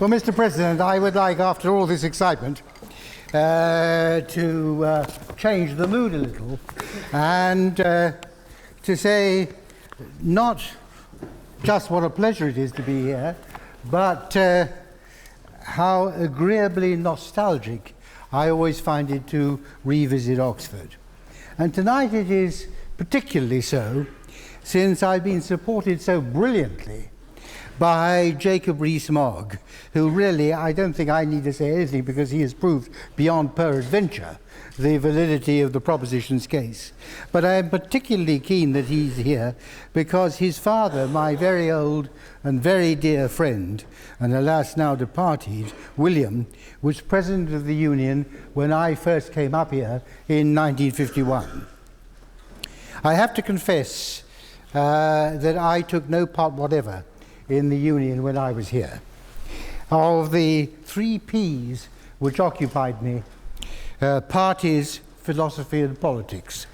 Well, Mr. President, I would like, after all this excitement, to change the mood a little and to say not just what a pleasure it is to be here, but how agreeably nostalgic I always find it to revisit Oxford. And tonight it is particularly so, since I've been supported so brilliantly by Jacob Rees-Mogg, who really, I don't think I need to say anything because he has proved beyond peradventure the validity of the proposition's case. But I am particularly keen that he's here because his father, my very old and very dear friend, and alas now departed, William, was President of the Union when I first came up here in 1951. I have to confess that I took no part whatever in the Union when I was here. Of the 3 Ps which occupied me, parties, philosophy and politics.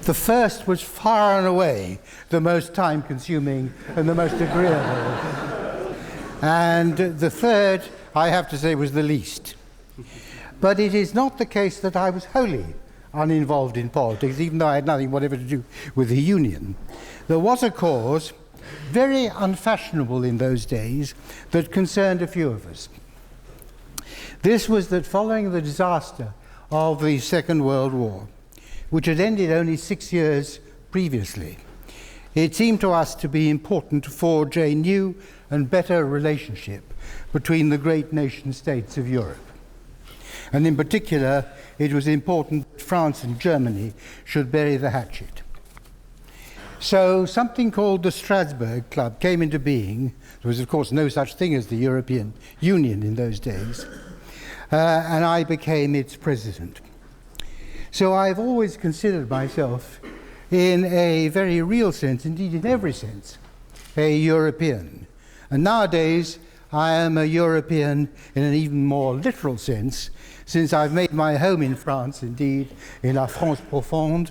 The first was far and away the most time-consuming and the most agreeable. And the third, I have to say, was the least. But it is not the case that I was wholly uninvolved in politics, even though I had nothing whatever to do with the Union. There was a cause, very unfashionable in those days, that concerned a few of us. This was that following the disaster of the Second World War, which had ended only 6 years previously, it seemed to us to be important to forge a new and better relationship between the great nation states of Europe. And in particular, it was important that France and Germany should bury the hatchet. So something called the Strasbourg Club came into being. There was, of course, no such thing as the European Union in those days. And I became its president. So I've always considered myself, in a very real sense, indeed in every sense, a European. And nowadays, I am a European in an even more literal sense, since I've made my home in France, indeed, in La France Profonde,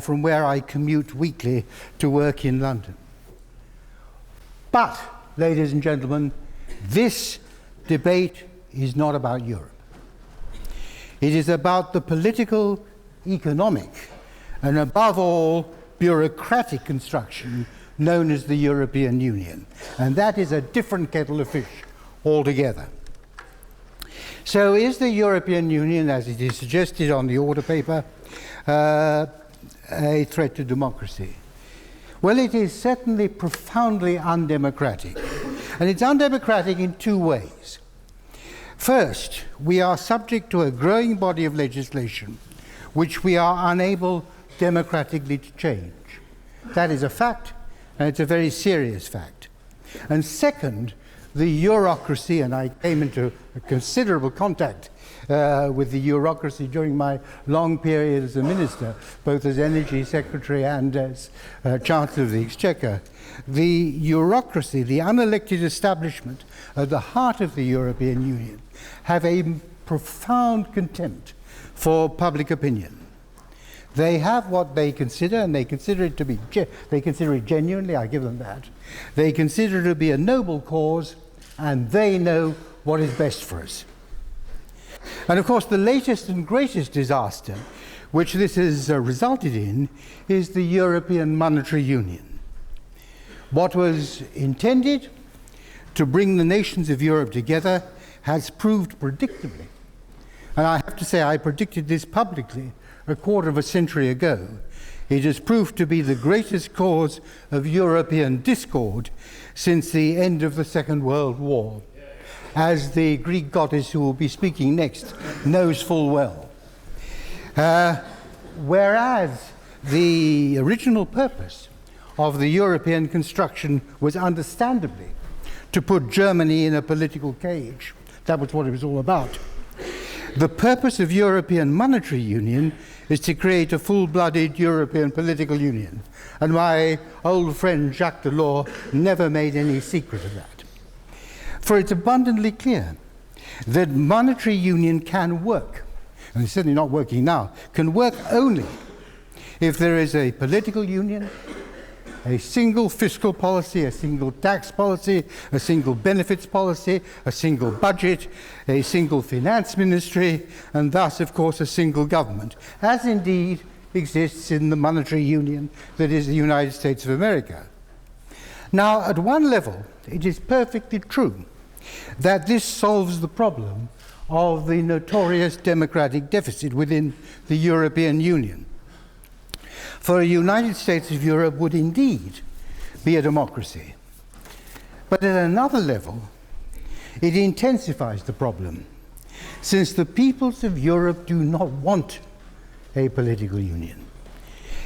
from where I commute weekly to work in London. But, ladies and gentlemen, this debate is not about Europe. It is about the political, economic, and above all, bureaucratic construction known as the European Union. And that is a different kettle of fish altogether. So is the European Union, as it is suggested on the order paper, a threat to democracy? Well, it is certainly profoundly undemocratic. And it's undemocratic in 2 ways. First, we are subject to a growing body of legislation which we are unable democratically to change. That is a fact, and it's a very serious fact. And second, the bureaucracy, and I came into a considerable contact with the bureaucracy during my long period as a minister, both as Energy Secretary and as Chancellor of the Exchequer. The bureaucracy, the unelected establishment at the heart of the European Union, have a profound contempt for public opinion. They have what they consider, and they consider it to be, they consider it genuinely, I give them that. They consider it to be a noble cause, and they know what is best for us. And of course, the latest and greatest disaster which this has resulted in is the European Monetary Union. What was intended to bring the nations of Europe together has proved predictably, and I have to say I predicted this publicly a quarter of a century ago, it has proved to be the greatest cause of European discord since the end of the Second World War, as the Greek goddess who will be speaking next knows full well. Whereas the original purpose of the European construction was understandably to put Germany in a political cage. That was what it was all about. The purpose of European Monetary Union is to create a full-blooded European political union. And my old friend Jacques Delors never made any secret of that. For it's abundantly clear that monetary union can work, and it's certainly not working now, can work only if there is a political union, a single fiscal policy, a single tax policy, a single benefits policy, a single budget, a single finance ministry, and thus, of course, a single government, as indeed exists in the monetary union that is the United States of America. Now, at one level, it is perfectly true that this solves the problem of the notorious democratic deficit within the European Union. For a United States of Europe would indeed be a democracy. But at another level, it intensifies the problem, since the peoples of Europe do not want a political union.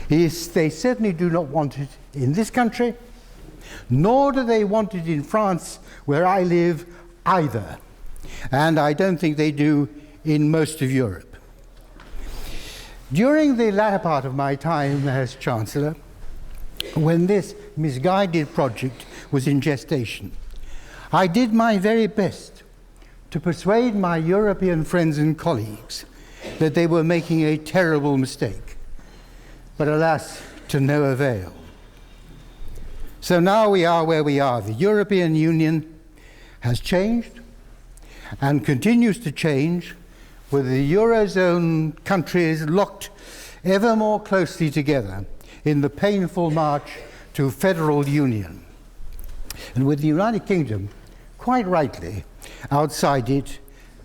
They certainly do not want it in this country, nor do they want it in France, where I live, either. And I don't think they do in most of Europe. During the latter part of my time as Chancellor, when this misguided project was in gestation, I did my very best to persuade my European friends and colleagues that they were making a terrible mistake. But alas, to no avail. So now we are where we are. The European Union has changed and continues to change, with the Eurozone countries locked ever more closely together in the painful march to federal union. And with the United Kingdom, quite rightly, outside it,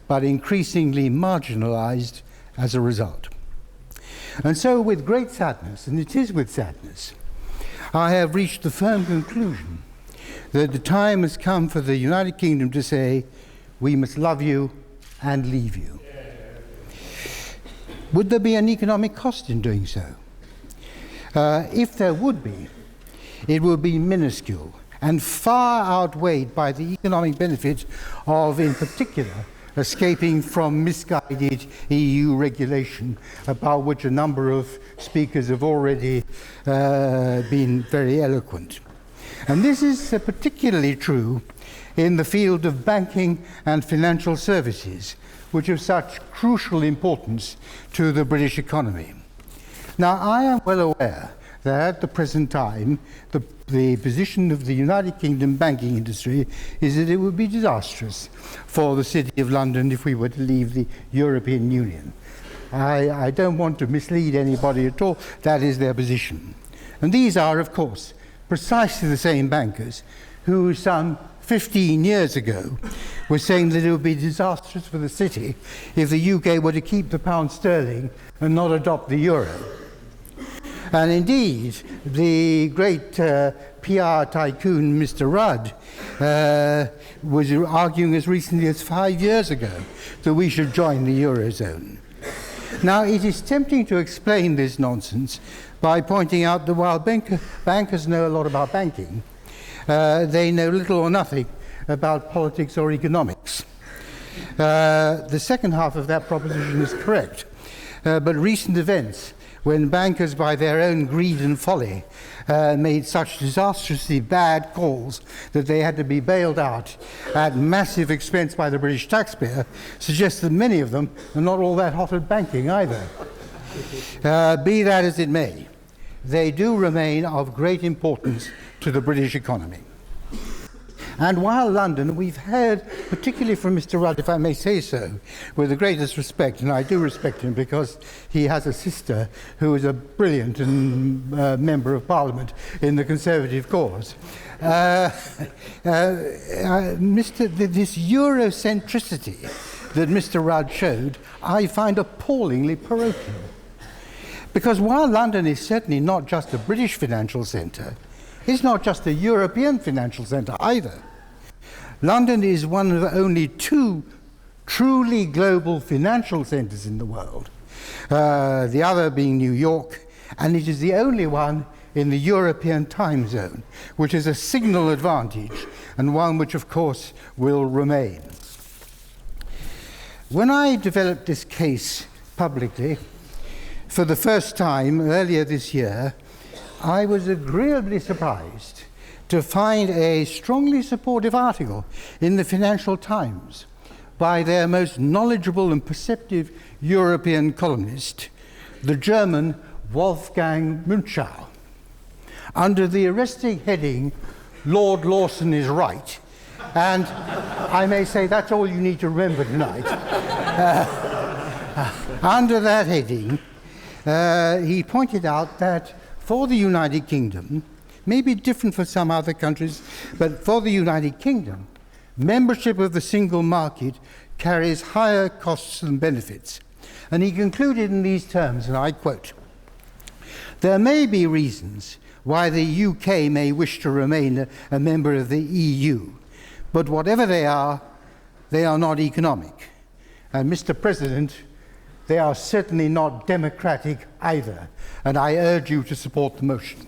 but increasingly marginalized as a result. And so with great sadness, and it is with sadness, I have reached the firm conclusion that the time has come for the United Kingdom to say, we must love you and leave you. Would there be an economic cost in doing so? If there would be, it would be minuscule and far outweighed by the economic benefit of, in particular, escaping from misguided EU regulation, about which a number of speakers have already been very eloquent. And this is particularly true in the field of banking and financial services, which are such crucial importance to the British economy. Now, I am well aware that at the present time, the position of the United Kingdom banking industry is that it would be disastrous for the City of London if we were to leave the European Union. I don't want to mislead anybody at all. That is their position. And these are, of course, precisely the same bankers who some 15 years ago were saying that it would be disastrous for the city if the UK were to keep the pound sterling and not adopt the euro. And indeed, the great PR tycoon, Mr. Rudd, was arguing as recently as 5 years ago that we should join the Eurozone. Now, it is tempting to explain this nonsense by pointing out that while bankers know a lot about banking, they know little or nothing about politics or economics. The second half of that proposition is correct, but recent events, when bankers, by their own greed and folly, made such disastrously bad calls that they had to be bailed out at massive expense by the British taxpayer, suggests that many of them are not all that hot at banking either. Be that as it may, they do remain of great importance to the British economy. And while London, we've heard, particularly from Mr. Rudd, if I may say so, with the greatest respect, and I do respect him because he has a sister who is a brilliant member of Parliament in the Conservative cause. This Eurocentricity that Mr. Rudd showed, I find appallingly parochial. Because while London is certainly not just a British financial centre, it's not just a European financial centre either. London is one of only two truly global financial centres in the world, the other being New York, and it is the only one in the European time zone, which is a signal advantage, and one which, of course, will remain. When I developed this case publicly, for the first time earlier this year, I was agreeably surprised to find a strongly supportive article in the Financial Times by their most knowledgeable and perceptive European columnist, the German Wolfgang Münchau. under the arresting heading, Lord Lawson is right. And I may say that's all you need to remember tonight. Under that heading, he pointed out that for the United Kingdom, maybe different for some other countries, but for the United Kingdom, membership of the single market carries higher costs than benefits. And he concluded in these terms, and I quote, "There may be reasons why the UK may wish to remain a member of the EU, but whatever they are not economic. And Mr. President, they are certainly not democratic either. And I urge you to support the motion."